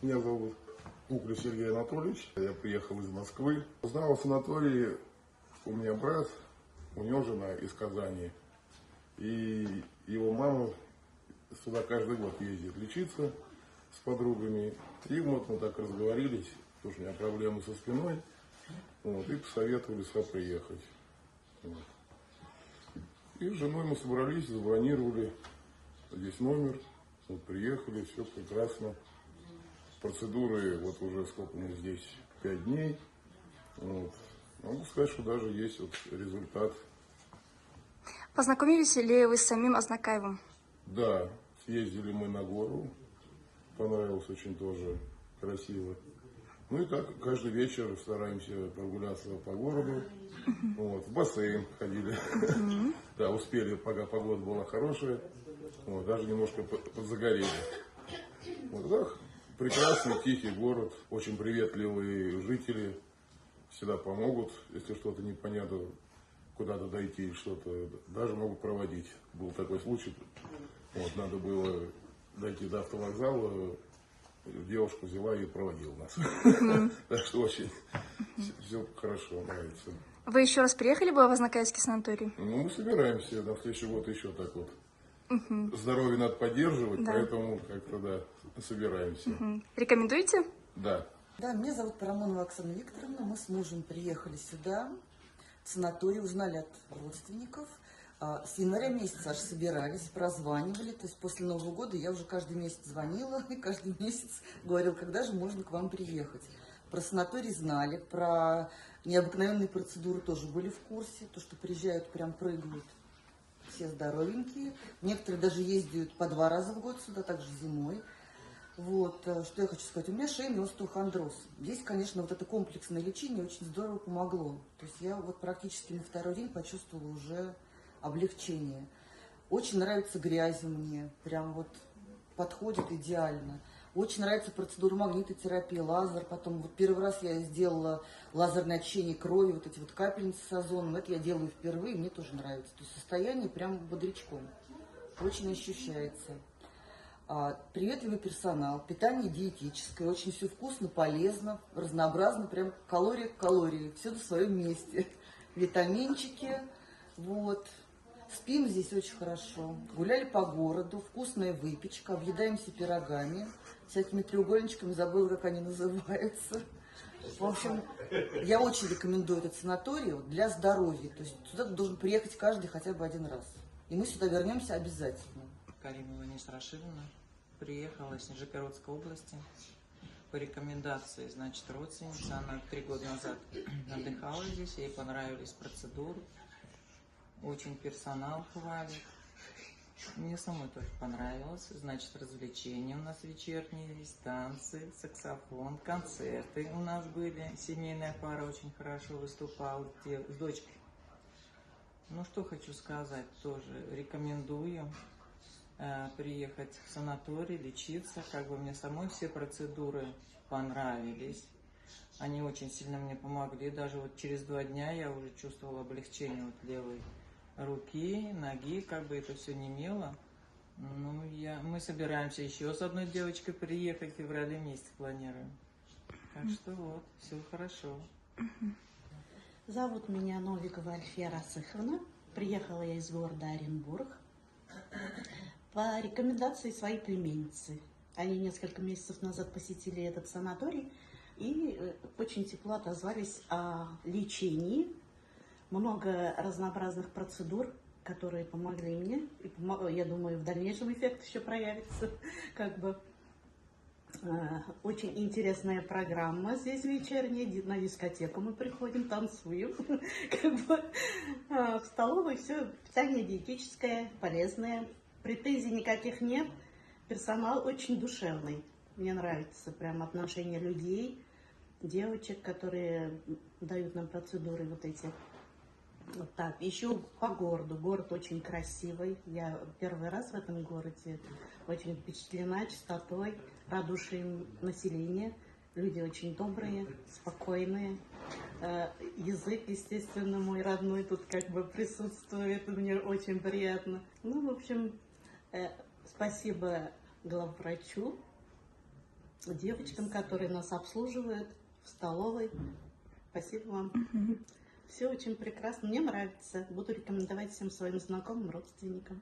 Меня зовут Куклин Сергей Анатольевич. Я приехал из Москвы. Узнал в санатории, у меня брат, у него жена из Казани. И его мама сюда каждый год ездит лечиться с подругами. И вот мы так разговорились, потому что у меня проблемы со спиной. Вот, и посоветовали сюда приехать. Вот. И с женой мы собрались, забронировали здесь номер. Вот приехали, все прекрасно. Процедуры, вот уже сколько мы здесь, 5 дней. Вот. Могу сказать, что даже есть вот результат. Познакомились ли вы с самим Азнакаевым? Да, съездили мы на гору. Понравилось очень тоже красиво. Ну и так, каждый вечер стараемся прогуляться по городу. Вот, в бассейн ходили. Да, успели, пока погода была хорошая. Вот, даже немножко подзагорели. Вот так, прекрасный, тихий город, очень приветливые жители. Всегда помогут, если что-то непонятно, куда-то дойти, что-то. Даже могут проводить. Был такой случай. Вот, надо было дойти до автовокзала. Девушка взяла и проводила нас. Так что очень все хорошо, нравится. Вы еще раз приехали бы в Азнакаевский санаторий? Ну, мы собираемся на следующий год еще так вот. Здоровье надо поддерживать, Да. поэтому как-то, да, собираемся. Рекомендуете? Да. Да, меня зовут Парамонова Оксана Викторовна. Мы с мужем приехали сюда, в санаторий, узнали от родственников. С января месяца аж собирались, прозванивали. То есть после Нового года я уже каждый месяц звонила и каждый месяц говорила, когда же можно к вам приехать. Про санаторий знали, про необыкновенные процедуры тоже были в курсе. То, что приезжают, прям прыгают. Все здоровенькие. Некоторые даже ездят по 2 раза в год сюда, также зимой. Вот, что я хочу сказать. У меня шейный остеохондроз. Здесь, конечно, вот это комплексное лечение очень здорово помогло. То есть я вот практически на 2-й день почувствовала уже облегчение. Очень нравится грязь мне. Прям вот подходит идеально. Очень нравится процедура магнитотерапии, лазер. Потом вот первый раз я сделала лазерное очищение крови, вот эти вот капельницы с озоном. Это я делаю впервые, мне тоже нравится. То есть состояние прям бодрячком. Очень ощущается. Приветливый персонал, питание диетическое, очень все вкусно, полезно, разнообразно, прям калория к калории, все на своем месте. Витаминчики, вот. Спим здесь очень хорошо. Гуляли по городу, вкусная выпечка, объедаемся пирогами, всякими треугольничками, забыла, как они называются. В общем, я очень рекомендую этот санаторий для здоровья. То есть сюда должен приехать каждый хотя бы 1 раз. И мы сюда вернемся обязательно. Каримова Ниса Рашидовна приехала из Нижегородской области по рекомендации, значит, родственницы. Она 3 года назад отдыхала здесь, ей понравились процедуры, очень персонал хвалит. Мне самой тоже понравилось. Значит, развлечения у нас вечерние, есть танцы, саксофон, концерты у нас были. Семейная пара очень хорошо выступала с дочкой. Ну, что хочу сказать, тоже рекомендую приехать в санаторий, лечиться. Как бы мне самой все процедуры понравились. Они очень сильно мне помогли. Даже вот через 2 дня я уже чувствовала облегчение вот левой руки, ноги, как бы это все немело. Ну, мы собираемся еще с одной девочкой приехать, в феврале месяце планируем. Так что вот, все хорошо. Зовут меня Новикова Альфия Расыховна. Приехала я из города Оренбург по рекомендации своей племянницы. Они несколько месяцев назад посетили этот санаторий и очень тепло отозвались о лечении. Много разнообразных процедур, которые помогли мне. И я думаю, в дальнейшем эффект еще проявится. Как бы очень интересная программа здесь вечерняя. На дискотеку мы приходим, танцуем. Как бы в столовой все питание диетическое, полезное. Претензий никаких нет. Персонал очень душевный. Мне нравится прям отношение людей, девочек, которые дают нам процедуры вот эти. Вот так. Еще по городу. Город очень красивый. Я первый раз в этом городе очень впечатлена чистотой, радушием населения. Люди очень добрые, спокойные. Язык, естественно, мой родной тут как бы присутствует. Мне очень приятно. Ну, в общем, спасибо главврачу девочкам, которые нас обслуживают в столовой. Спасибо вам. Все очень прекрасно. Мне нравится. Буду рекомендовать всем своим знакомым, родственникам.